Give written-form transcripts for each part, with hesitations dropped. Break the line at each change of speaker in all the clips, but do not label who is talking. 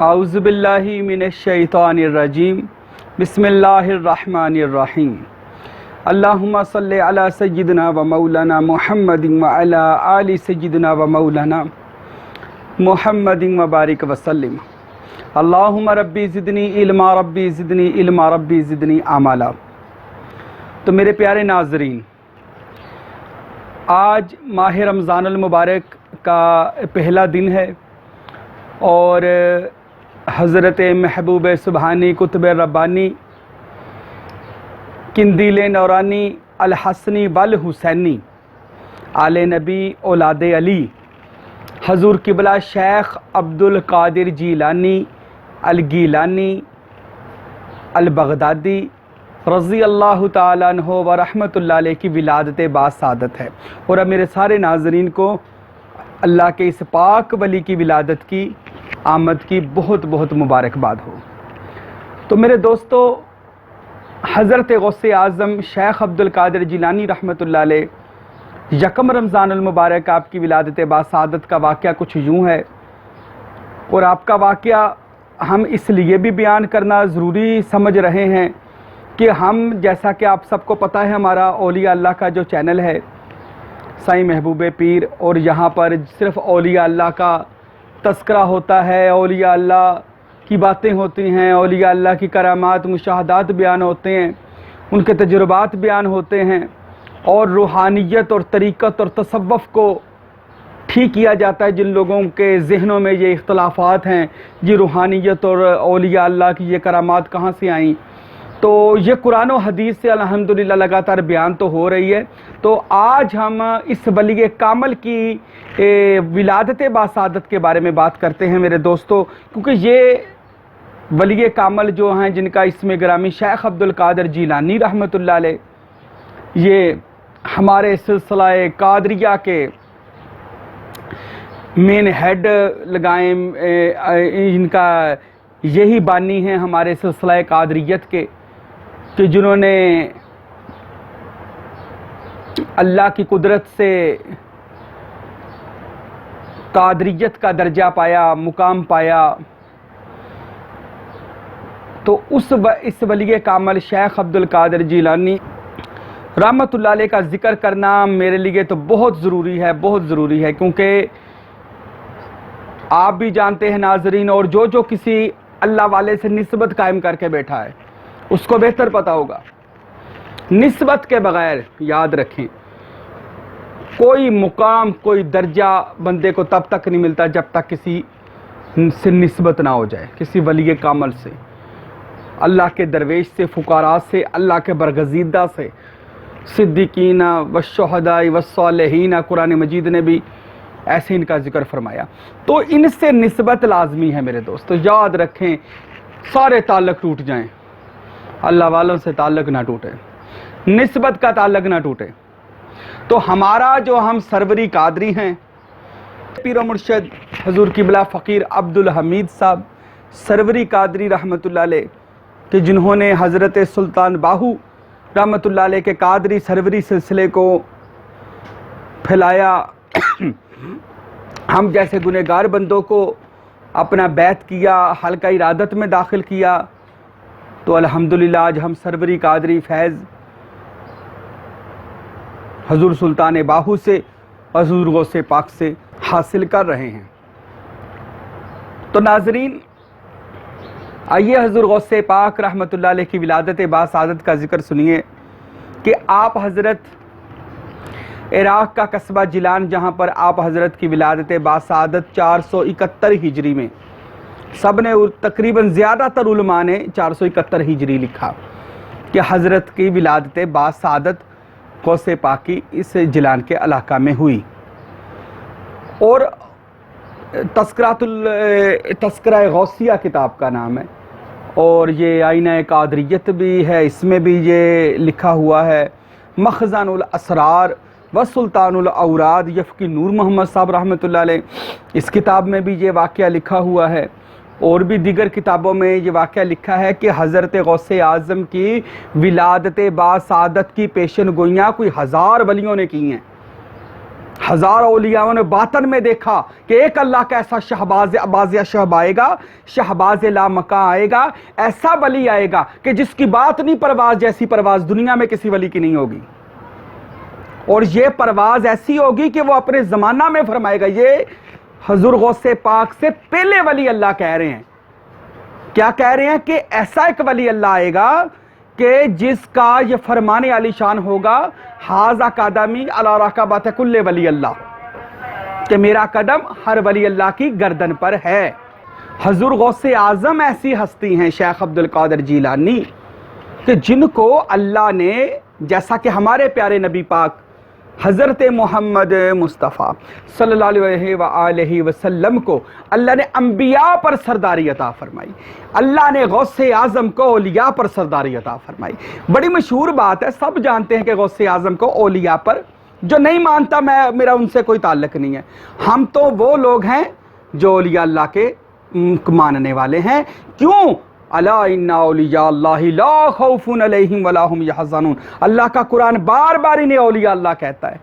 اعوذ باللہ من الشیطان الرجیم بسم اللہ الرحمن الرحیم اللہم صلی علی سیدنا و مولانا محمد و علی آل سیدنا و مولانا محمد و بارک وسلم اللہم ربی زدنی علما ربی زدنی علما ربی زدنی عملا۔ تو میرے پیارے ناظرین، آج ماہ رمضان المبارک کا پہلا دن ہے اور حضرت محبوب سبحانی قطب ربانی قندیل نورانی الحسنی والحسینی آل نبی اولاد علی حضور قبلہ شیخ عبدالقادر جیلانی الگیلانی البغدادی رضی اللہ تعالیٰ عنہ و رحمۃ اللہ علیہ کی ولادت باسعادت ہے، اور اب میرے سارے ناظرین کو اللہ کے اس پاک ولی کی ولادت کی آمد کی بہت بہت مبارکباد ہو۔ تو میرے دوستو، حضرت غوث اعظم شیخ عبدالقادر جیلانی رحمۃ اللہ علیہ یکم رمضان المبارک آپ کی ولادت باسعادت کا واقعہ کچھ یوں ہے، اور آپ کا واقعہ ہم اس لیے بھی بیان کرنا ضروری سمجھ رہے ہیں کہ ہم، جیسا کہ آپ سب کو پتہ ہے، ہمارا اولیاء اللہ کا جو چینل ہے سائیں محبوب پیر، اور یہاں پر صرف اولیاء اللہ کا تذکرہ ہوتا ہے، اولیاء اللہ کی باتیں ہوتی ہیں، اولیاء اللہ کی کرامات مشاہدات بیان ہوتے ہیں، ان کے تجربات بیان ہوتے ہیں، اور روحانیت اور طریقت اور تصوف کو ٹھیک کیا جاتا ہے۔ جن لوگوں کے ذہنوں میں یہ اختلافات ہیں، یہ روحانیت اور اولیاء اللہ کی یہ کرامات کہاں سے آئیں، تو یہ قرآن و حدیث سے الحمدللہ لگاتار بیان تو ہو رہی ہے۔ تو آج ہم اس ولی کامل کی ولادت باسعادت کے بارے میں بات کرتے ہیں میرے دوستو، کیونکہ یہ ولی کامل جو ہیں جن کا اسم گرامی شیخ عبدالقادر جیلانی رحمۃ اللہ علیہ، یہ ہمارے سلسلہ قادریہ کے مین ہیڈ لگائیں، ان کا یہی بانی ہیں ہمارے سلسلہ قادریت کے، کہ جنہوں نے اللہ کی قدرت سے قادریت کا درجہ پایا، مقام پایا۔ تو اس ولی کامل شیخ عبدالقادر جیلانی رحمۃ اللہ علیہ کا ذکر کرنا میرے لیے تو بہت ضروری ہے، بہت ضروری ہے، کیونکہ آپ بھی جانتے ہیں ناظرین، اور جو کسی اللہ والے سے نسبت قائم کر کے بیٹھا ہے اس کو بہتر پتہ ہوگا، نسبت کے بغیر، یاد رکھیں، کوئی مقام، کوئی درجہ بندے کو تب تک نہیں ملتا جب تک کسی سے نسبت نہ ہو جائے، کسی ولی کامل سے، اللہ کے درویش سے، فقراء سے، اللہ کے برگزیدہ سے، صدیقین والشہداء والصالحین، قرآن مجید نے بھی ایسے ان کا ذکر فرمایا۔ تو ان سے نسبت لازمی ہے میرے دوستو، یاد رکھیں، سارے تعلق ٹوٹ جائیں، اللہ والوں سے تعلق نہ ٹوٹے، نسبت کا تعلق نہ ٹوٹے۔ تو ہمارا جو ہم سروری قادری ہیں، پیر و مرشد حضور قبلہ فقیر عبدالحمید صاحب سروری قادری رحمۃ اللہ علیہ، کہ جنہوں نے حضرت سلطان باہو رحمۃ اللہ علیہ کے قادری سروری سلسلے کو پھیلایا، ہم جیسے گنہگار بندوں کو اپنا بیعت کیا، حلقہ ارادت میں داخل کیا، تو الحمدللہ آج ہم سروری قادری فیض حضور سلطان باہو سے، حضور غوث پاک سے حاصل کر رہے ہیں۔ تو ناظرین، آئیے حضور غوث پاک رحمۃ اللہ علیہ کی ولادت باسعادت کا ذکر سنیے، کہ آپ حضرت عراق کا قصبہ جیلان، جہاں پر آپ حضرت کی ولادت باسعادت 471 ہجری میں، سب نے تقریباً زیادہ تر علماء نے 471 ہجری لکھا کہ حضرت کی ولادت باسعادت غوث پاک کی اس جیلان کے علاقہ میں ہوئی۔ اور تذکرہ غوثیہ کتاب کا نام ہے، اور یہ آئینہ قادریت بھی ہے، اس میں بھی یہ لکھا ہوا ہے۔ مخزن الاسرار و سلطان الاوراد یفقی نور محمد صاحب رحمۃ اللہ علیہ، اس کتاب میں بھی یہ واقعہ لکھا ہوا ہے، اور بھی دیگر کتابوں میں یہ واقعہ لکھا ہے کہ حضرت غوث اعظم کی ولادت باسعادت کی پیشن گوئیاں کوئی 1000 ولیوں نے کی ہیں، ہزاروں اولیاءوں نے باطن میں دیکھا کہ ایک اللہ کا ایسا شہباز عباز شہب آئے گا، شہباز لامکاں آئے گا، ایسا ولی آئے گا کہ جس کی بات نہیں پرواز جیسی پرواز دنیا میں کسی ولی کی نہیں ہوگی، اور یہ پرواز ایسی ہوگی کہ وہ اپنے زمانہ میں فرمائے گا۔ یہ حضور غوث پاک سے پہلے ولی اللہ کہہ رہے ہیں، کیا کہہ رہے ہیں کہ ایسا ایک ولی اللہ آئے گا کہ جس کا یہ فرمان عالی شان ہوگا، ھذا قدمی علی رقبۃ کل ولی اللہ، کہ میرا قدم ہر ولی اللہ کی گردن پر ہے۔ حضور غوث اعظم ایسی ہستی ہیں شیخ عبد القادر جیلانی کہ جن کو اللہ نے، جیسا کہ ہمارے پیارے نبی پاک حضرت محمد مصطفیٰ صلی اللہ علیہ وآلہ وسلم کو اللہ نے انبیاء پر سرداری عطا فرمائی، اللہ نے غوث اعظم کو اولیاء پر سرداری عطا فرمائی۔ بڑی مشہور بات ہے، سب جانتے ہیں کہ غوث اعظم کو اولیاء پر، جو نہیں مانتا میرا ان سے کوئی تعلق نہیں ہے، ہم تو وہ لوگ ہیں جو اولیاء اللہ کے ماننے والے ہیں۔ کیوں؟ الا ان اولیاء اللہ لا خوف علیہم ولا هم یحزنون، اللہ کا قرآن بار بار انہیں اولیاء اللہ کہتا ہے،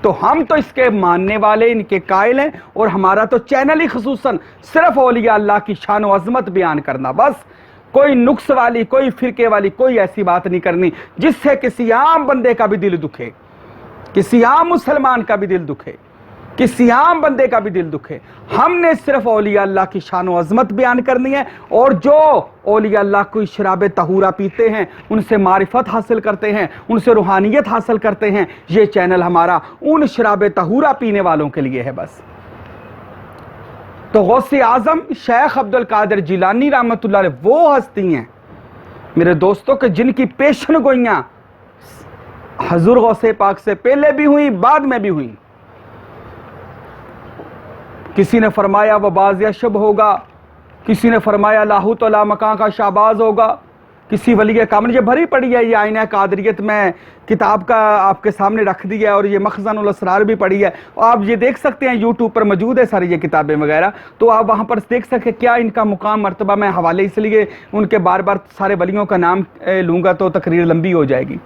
تو ہم تو اس کے ماننے والے، ان کے قائل ہیں، اور ہمارا تو چینل ہی خصوصاً صرف اولیاء اللہ کی شان و عظمت بیان کرنا، بس کوئی نقص والی، کوئی فرقے والی کوئی ایسی بات نہیں کرنی جس سے کسی عام بندے کا بھی دل دکھے، کسی عام مسلمان کا بھی دل دکھے، کسی عام بندے کا بھی دل دکھے۔ ہم نے صرف اولیاء اللہ کی شان و عظمت بیان کرنی ہے، اور جو اولیاء اللہ کوئی شراب طہورہ پیتے ہیں، ان سے معرفت حاصل کرتے ہیں، ان سے روحانیت حاصل کرتے ہیں، یہ چینل ہمارا ان شراب طہورہ پینے والوں کے لیے ہے بس۔ تو غوث اعظم شیخ عبد القادر جیلانی رحمۃ اللہ علیہ وہ ہستی ہیں میرے دوستوں کہ جن کی پیشن گوئیاں حضور غوث پاک سے پہلے بھی ہوئیں، بعد میں بھی ہوئیں۔ کسی نے فرمایا وہ باز شب ہوگا، کسی نے فرمایا لاہوت و لامکاں کا شہباز ہوگا، کسی ولی کامل، یہ بھری پڑی ہے، یہ آئینہ قادریت میں کتاب کا آپ کے سامنے رکھ دیا ہے، اور یہ مخزن الاسرار بھی پڑی ہے، آپ یہ دیکھ سکتے ہیں، یوٹیوب پر موجود ہے ساری یہ کتابیں وغیرہ، تو آپ وہاں پر دیکھ سکتے کیا ان کا مقام مرتبہ۔ میں حوالے اس لیے ان کے بار بار سارے ولیوں کا نام لوں گا تو تقریر لمبی ہو جائے گی،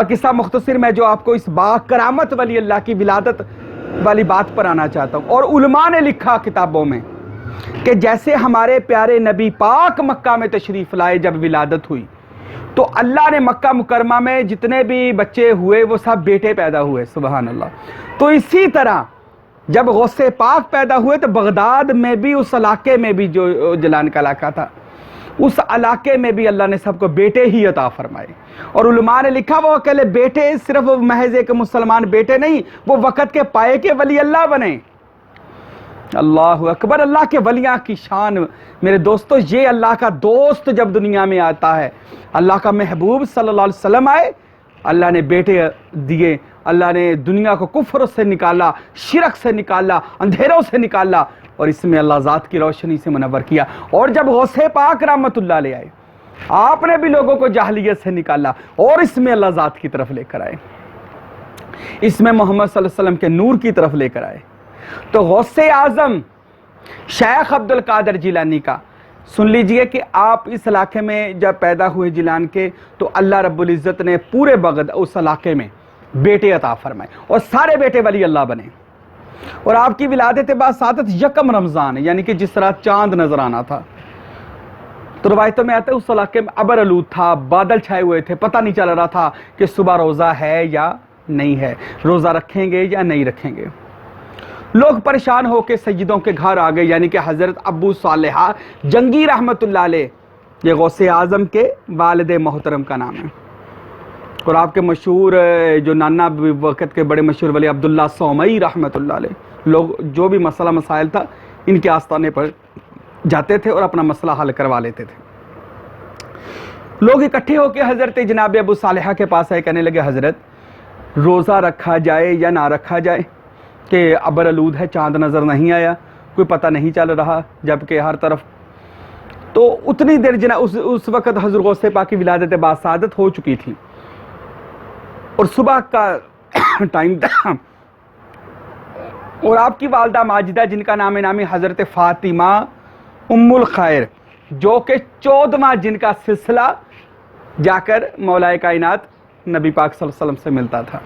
قصہ مختصر میں جو آپ کو اس با کرامت ولی اللہ کی ولادت والی بات پر آنا چاہتا ہوں۔ اور علماء نے لکھا کتابوں میں کہ جیسے ہمارے پیارے نبی پاک مکہ میں تشریف لائے جب ولادت ہوئی، تو اللہ نے مکہ مکرمہ میں جتنے بھی بچے ہوئے وہ سب بیٹے پیدا ہوئے، سبحان اللہ۔ تو اسی طرح جب غوث پاک پیدا ہوئے تو بغداد میں بھی، اس علاقے میں بھی، جو جلان کا علاقہ تھا، اس علاقے میں بھی اللہ نے سب کو بیٹے ہی عطا فرمائے۔ اور علماء نے لکھا وہ اکیلے بیٹے صرف محض ایک مسلمان بیٹے نہیں، وہ وقت کے پائے کے ولی اللہ بنے۔ اللہ اکبر، اللہ کے ولیاں کی شان میرے دوستو، یہ اللہ کا دوست جب دنیا میں آتا ہے، اللہ کا محبوب صلی اللہ علیہ وسلم آئے، اللہ نے بیٹے دیے، اللہ نے دنیا کو کفر سے نکالا، شرک سے نکالا، اندھیروں سے نکالا، اور اس میں اللہ ذات کی روشنی سے منور کیا۔ اور جب غوث پاک رحمت اللہ علیہ آئے، آپ نے بھی لوگوں کو جاہلیت سے نکالا، اور اس میں اللہ ذات کی طرف لے کر آئے، اس میں محمد صلی اللہ علیہ وسلم کے نور کی طرف لے کر آئے۔ تو غوث اعظم شیخ عبد القادر جیلانی کا سن لیجئے کہ آپ اس علاقے میں جب پیدا ہوئے جیلان کے، تو اللہ رب العزت نے پورے بغداد اس علاقے میں بیٹے عطا فرمائے، اور سارے بیٹے ولی اللہ بنے۔ اور آپ کی ولادت بعد سعادت یکم رمضان، یعنی کہ جس طرح چاند نظر آنا تھا، تو روایتوں میں آتا ہے اس علاقے میں ابر آلود تھا، بادل چھائے ہوئے تھے، پتہ نہیں چل رہا تھا کہ صبح روزہ ہے یا نہیں ہے، روزہ رکھیں گے یا نہیں رکھیں گے۔ لوگ پریشان ہو کے سیدوں کے گھر آ گئے، یعنی کہ حضرت ابو صالحہ جنگی رحمت اللہ علیہ، یہ غوث اعظم کے والد محترم کا نام ہے۔ اور آپ کے مشہور جو نانا وقت کے بڑے مشہور ولی عبداللہ سومئی رحمت اللہ علیہ، لوگ جو بھی مسئلہ مسائل تھا ان کے آستانے پر جاتے تھے اور اپنا مسئلہ حل کروا لیتے تھے۔ لوگ اکٹھے ہو کے حضرت جناب ابو صالحہ کے پاس آئے، کہنے لگے حضرت روزہ رکھا جائے یا نہ رکھا جائے، کہ ابر آلود ہے، چاند نظر نہیں آیا، کوئی پتہ نہیں چل رہا، جبکہ ہر طرف۔ تو اتنی دیر اس وقت حضور غوث پاک کی ولادت بعد سعادت ہو چکی تھی، اور صبح کا ٹائم تھا، اور آپ کی والدہ ماجدہ جن کا نام نامی حضرت فاطمہ ام الخیر، جو کہ 14واں جن کا سلسلہ جا کر مولا کائنات نبی پاک صلی اللہ علیہ وسلم سے ملتا تھا۔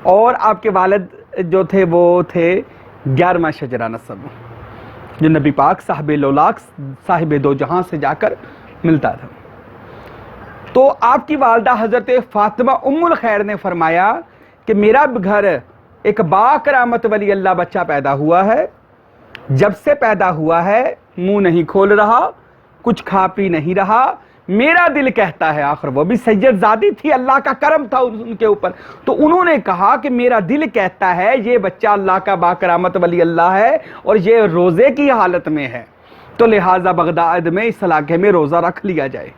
اور آپ کے والد جو تھے وہ تھے 11واں شجرہ نسب، جو نبی پاک صاحب لولاک صاحب دو جہاں سے جا کر ملتا تھا۔ تو آپ کی والدہ حضرت فاطمہ ام الخیر نے فرمایا کہ میرا گھر ایک با کرامت ولی اللہ بچہ پیدا ہوا ہے، جب سے پیدا ہوا ہے منہ نہیں کھول رہا، کچھ کھا پی نہیں رہا، میرا دل کہتا ہے، آخر وہ بھی سید زادی تھی، اللہ کا کرم تھا ان کے اوپر، تو انہوں نے کہا کہ میرا دل کہتا ہے یہ بچہ اللہ کا با کرامت ولی اللہ ہے اور یہ روزے کی حالت میں ہے، تو لہٰذا بغداد میں اس علاقے میں روزہ رکھ لیا جائے۔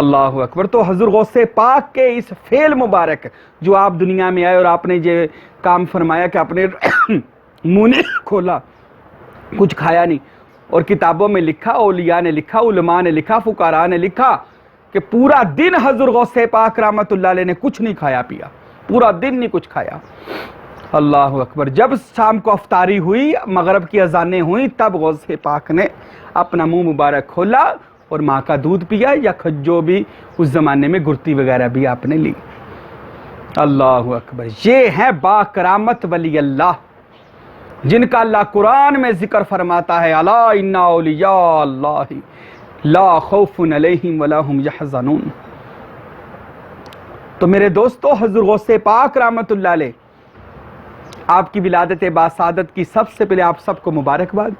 اللہ اکبر۔ تو حضور غوث پاک کے اس فعل مبارک جو آپ دنیا میں آئے اور آپ نے یہ کام فرمایا کہ آپ نے منہ نے کھولا، کچھ کھایا نہیں، اور کتابوں میں لکھا، اولیاء نے لکھا، علماء نے لکھا، فقراء نے لکھا کہ پورا دن حضور غوث پاک رحمت اللہ علیہ نے کچھ نہیں کھایا پیا، پورا دن نہیں کچھ کھایا۔ اللہ اکبر۔ جب شام کو افطاری ہوئی، مغرب کی اذانیں ہوئیں، تب غوث پاک نے اپنا منہ مبارک کھولا اور ماں کا دودھ پیا، یا جو بھی اس زمانے میں گرتی وغیرہ بھی آپ نے لی۔ اللہ اکبر۔ یہ ہیں با کرامت ولی اللہ جن کا اللہ قرآن میں ذکر فرماتا ہے، الا ان اولیاء اللہ لا خوف علیہم ولا ہم یحزنون۔ تو میرے دوستو، حضور غوث پاک رحمت اللہ علیہ آپ کی ولادت باسعادت کی سب سے پہلے آپ سب کو مبارکباد،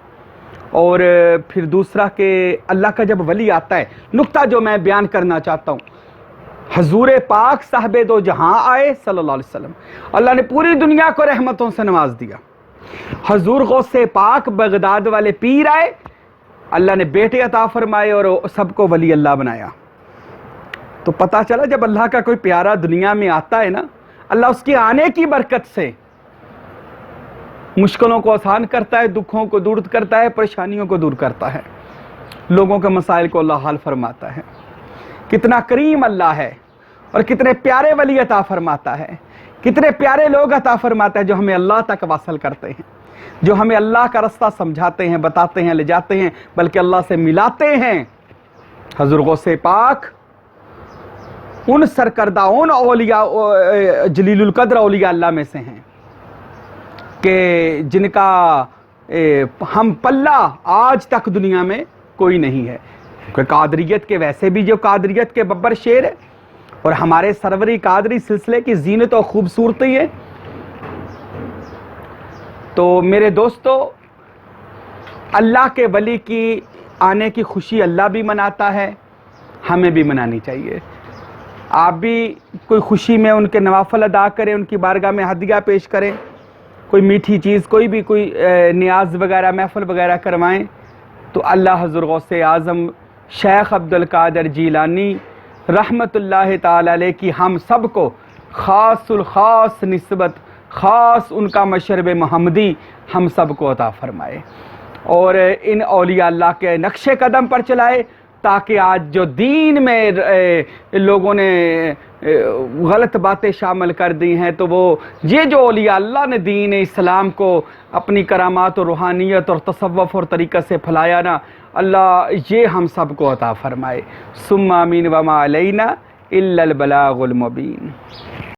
اور پھر دوسرا کہ اللہ کا جب ولی آتا ہے، نقطہ جو میں بیان کرنا چاہتا ہوں، حضور پاک صاحب دو جہاں آئے صلی اللہ علیہ وسلم، اللہ نے پوری دنیا کو رحمتوں سے نواز دیا۔ حضور غوث پاک بغداد والے پیر آئے، اللہ نے بیٹے عطا فرمائے اور سب کو ولی اللہ بنایا۔ تو پتہ چلا جب اللہ کا کوئی پیارا دنیا میں آتا ہے نا، اللہ اس کے آنے کی برکت سے مشکلوں کو آسان کرتا ہے، دکھوں کو دور کرتا ہے، پریشانیوں کو دور کرتا ہے، لوگوں کے مسائل کو اللہ حل فرماتا ہے۔ کتنا کریم اللہ ہے اور کتنے پیارے ولی عطا فرماتا ہے، کتنے پیارے لوگ عطا فرماتا ہے جو ہمیں اللہ تک واصل کرتے ہیں، جو ہمیں اللہ کا رستہ سمجھاتے ہیں، بتاتے ہیں، لے جاتے ہیں، بلکہ اللہ سے ملاتے ہیں۔ حضور غوث پاک ان سرکردہ ان اولیاء جلیل القدر اولیاء اللہ میں سے ہیں کہ جن کا ہم پلہ آج تک دنیا میں کوئی نہیں ہے۔ کہ قادریت کے ویسے بھی جو قادریت کے ببر شیر ہے، اور ہمارے سروری قادری سلسلے کی زینت و خوبصورتی ہے۔ تو میرے دوستو، اللہ کے ولی کی آنے کی خوشی اللہ بھی مناتا ہے، ہمیں بھی منانی چاہیے۔ آپ بھی کوئی خوشی میں ان کے نوافل ادا کریں، ان کی بارگاہ میں ہدیہ پیش کریں، کوئی میٹھی چیز، کوئی نیاز وغیرہ، محفل وغیرہ کروائیں، تو اللہ حضور غوث اعظم شیخ عبد القادر جیلانی رحمت اللہ تعالی علیہ کی ہم سب کو خاص الخاص نسبت، خاص ان کا مشرب محمدی ہم سب کو عطا فرمائے، اور ان اولیاء اللہ کے نقش قدم پر چلائے، تاکہ آج جو دین میں لوگوں نے غلط باتیں شامل کر دی ہیں، تو وہ یہ جو اولیاء اللہ نے دین اسلام کو اپنی کرامات اور روحانیت اور تصوف اور طریقہ سے پھیلایا نا، اللہ یہ ہم سب کو عطا فرمائے۔ ثم آمین وما علینا الا البلاغ المبین۔